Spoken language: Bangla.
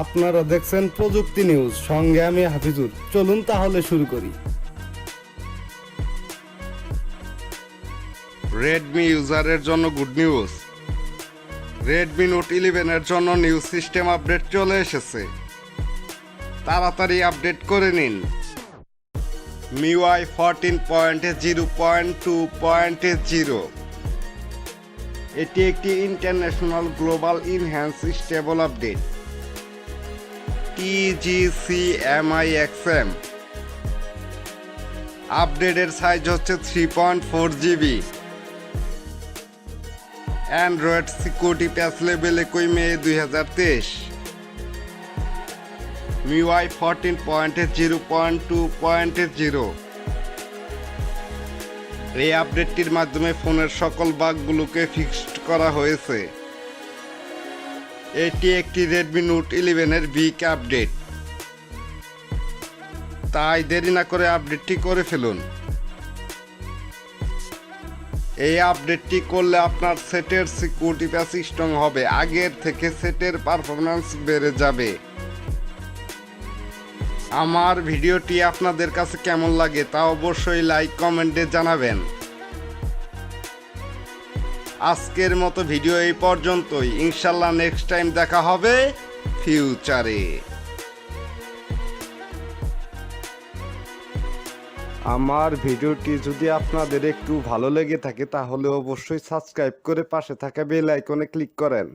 আপনারা দেখছেন প্রযুক্তি নিউজ, সঙ্গে আমি হাফিজুর। চলুন তাহলে শুরু করি। রেডমি ইউজারের জন্য গুড নিউজ। রেডমি নোট 11 এর জন্য নিউ সিস্টেম আপডেট চলে এসেছে, তাড়াতাড়ি আপডেট করে নিন। MIUI 14.0.2.0 এটি একটি international global enhance stable update TGCMIXM। আপডেটের সাইজ হচ্ছে 3.4 GB। অ্যান্ড্রয়েড সিকিউরিটি প্যাচ লেভেল 21 মে 2023। MIUI 14.0.2.0 এই আপডেটটির মাধ্যমে ফোনের সকল বাগগুলোকে ফিক্সড করা হয়েছে। এটি একটি রেডমি নোট 11 এর বিগ আপডেট, তাই দেরি না করে আপডেটটি করে ফেলুন। এই আপডেটটি করলে আপনার সেটের সিকিউরিটি প্যাচ স্ট্রং হবে, আগের থেকে সেটের পারফরম্যান্স বেড়ে যাবে। আমার ভিডিওটি আপনাদের কাছে কেমন লাগে তা অবশ্যই লাইক কমেন্টে জানাবেন। আজকের মতো ভিডিও এই পর্যন্তই, ইনশাল্লাহ নেক্সট টাইম দেখা হবে ফিউচারে। আমার ভিডিওটি যদি আপনাদের একটু ভালো লেগে থাকে তাহলে অবশ্যই সাবস্ক্রাইব করে পাশে থাকা বেল আইকনে ক্লিক করেন।